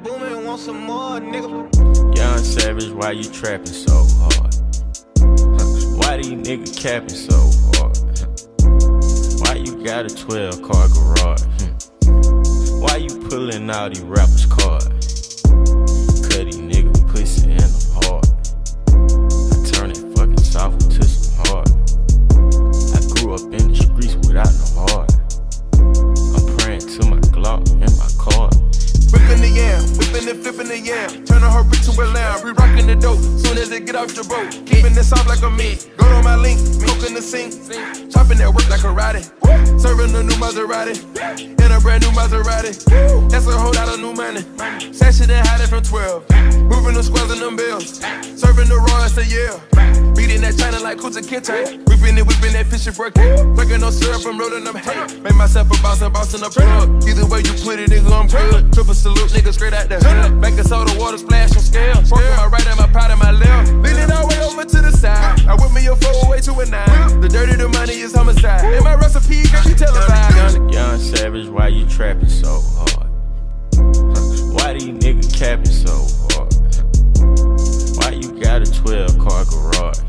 booming, want some more, nigga. Young Savage, why you trapping so hard? Why these niggas capping so hard? Why you got a 12-car garage? Why you pulling all these rappers' cards? Cut these niggas pussy and I'm hard. I turn it fucking soft into some hard. I grew up in the streets without no heart. I'm praying to my Glock and my car. Whipping the yam, whipping and flipping the yam. Turning her bitch to a lamb, re-rocking the dope. Soon as it get off your boat, keeping it soft like a meat. Go to my link, smoking the sink. Chopping that work like a karate. Serving a new Maserati, in a brand new Maserati. That's a whole lot of new money. Sashing and hiding from 12. Moving the squares and them bills. Serving the raw as a year. Beating that China like Kuta Kinte. Whipping that fish and breaking. Breaking no syrup, I'm rolling up hay. Make myself a boss and bossing a plug. Either way you put it, nigga, I'm good. Triple salute, nigga, straight out the hood. Back of soda, water splash on scale. Working my right and my pot and my left. Leaning all the way over to the side. I whip me a 4-way to a 9. The dirty, the money is homicide. And my recipe, girl, you tell a lie. Young Savage, why you trapping so hard? Why these niggas capping so hard? Why you got a 12-car garage?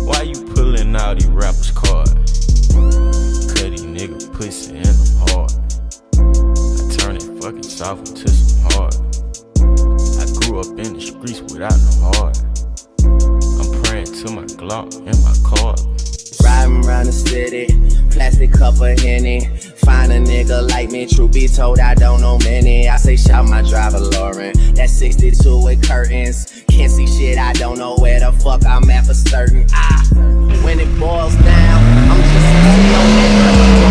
Why you pulling all these rappers' cards? Cut these niggas pussy and I'm hard. I turn it fucking soft into some hard. I grew up in the streets without no heart. I'm praying to my Glock and my car. Riding around the city, plastic cup of Henny. Find a nigga like me, truth be told, I don't know many. I say shout my driver Lauren, that's 62 with curtains. Can't see shit, I don't know where the fuck I'm at for certain. When it boils down, I'm just a Creole nigga.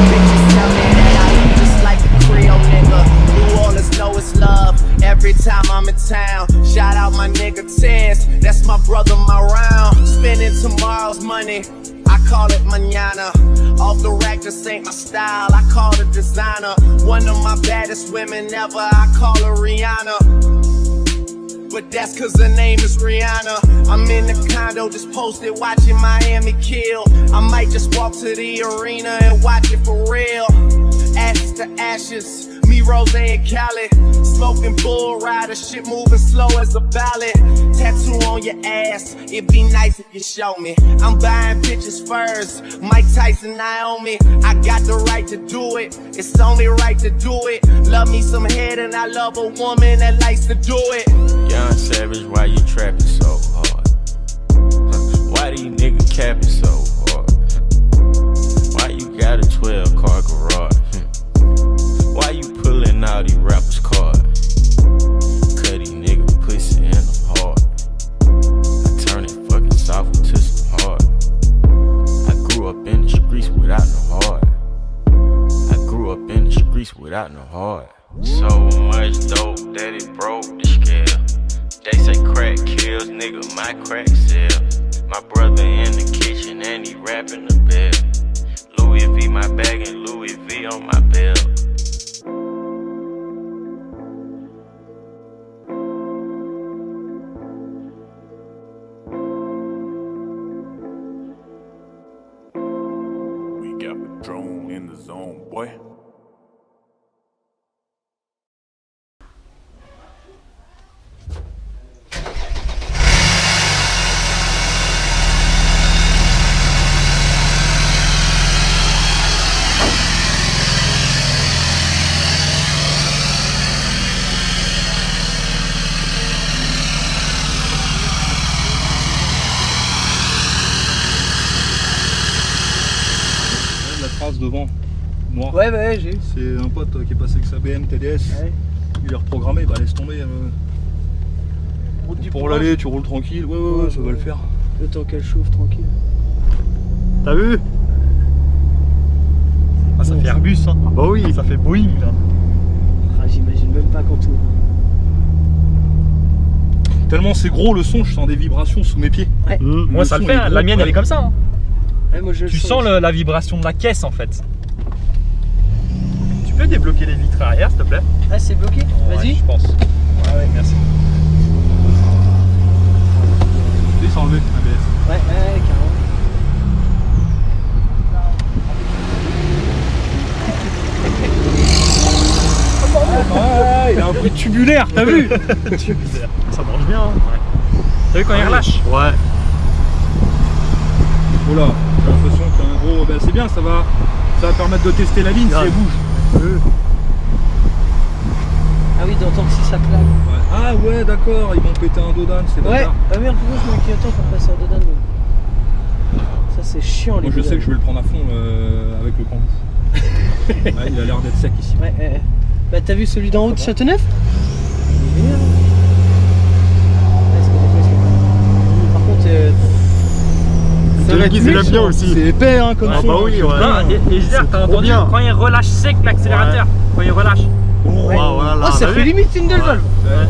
Bitches tell me that I look just like a Creole nigga. New Orleans know it's love every time I'm in town. Shout out my nigga Tens, that's my brother, my round. Spending tomorrow's money, I call it mañana. Off the rack, this ain't my style, I call it designer. One of my baddest women ever, I call her Rihanna. But that's cause her name is Rihanna. I'm in the condo just posted watching Miami kill. I might just walk to the arena and watch it for real. Ashes to ashes, me, Rose and Cali. Smoking bull rider, shit moving slow as a ballad. Tattoo on your ass, it'd be nice if you show me. I'm buying bitches first, Mike Tyson, Naomi. I got the right to do it, it's only right to do it. Love me some head and I love a woman that likes to do it. Young Savage, why you trapping so hard? Why these niggas capping so hard? Why you got a 12-car garage? Why you pulling all these rappers' cards? Cut these niggas pussy and I'm hard. I turn it fucking soft into some hard. I grew up in the streets without no heart. I grew up in the streets without no heart. So much dope that it broke the scale. They say crack kills, nigga, my crack sells. My brother in the kitchen and he rapping the bell. Louis V my bag and Louis V on my belt. We got the drone in the zone, boy. Devant, noir. Ouais, j'ai. C'est un pote qui est passé avec sa BM TDS. Ouais. Il est reprogrammé, bah laisse tomber. Pour l'aller, tu roules tranquille. Ouais, ça va le faire. Le temps qu'elle chauffe, tranquille. T'as vu? Ah, ça fait Airbus, hein. Ah bah oui, ça fait Boeing là. Ah, j'imagine même pas quand tout. Tellement c'est gros le son, je sens des vibrations sous mes pieds. Ouais. Moi ça le fait, la mienne elle est comme ça. Hein. Ouais, moi, je tu sens la vibration de la caisse en fait. Tu peux débloquer les vitres arrière s'il te plaît? Ah c'est bloqué? Vas-y. Ouais, je pense. Ouais, merci. Laisse enlever ABS. Ouais, carrément. Ouais, il a un bruit de tubulaire, t'as vu? Ça mange bien. Hein. Ouais. T'as vu quand il relâche? Ouais. Voilà, j'ai l'impression qu'il y a un gros... Ben, c'est bien, ça va permettre de tester la ligne si elle bouge. Ah oui, d'entendre si ça claque. Ouais. Ah ouais, d'accord, ils vont péter un dodan, c'est Ouais, bâtard. ah merde, pourquoi je m'inquiète autant pour passer un dodan? Ça c'est chiant les Moi je sais que je vais le prendre à fond avec le cambouis. Ouais, il a l'air d'être sec ici. Ouais, ouais. Bah t'as vu celui d'en haut de Châteauneuf? Il est bien. Ouais, c'est pas dégueu, par contre, ça va être il aime bien aussi. C'est épais hein, comme Ah son. bah oui, ouais. Non, et je veux dire, t'as entendu bien. quand il relâche sec l'accélérateur, quand il relâche. Ouais. Voilà, Oh, ça fait limite une valve. Ouais.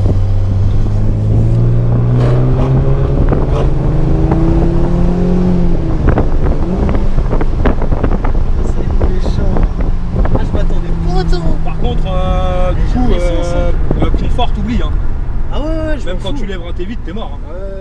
C'est méchant. Ah, je m'attendais pas autant. Par contre, du coup, confort t'oublies hein. Ah ouais, je Même m'en quand fous. tu lèves un T8, t'es mort. Hein. Ouais.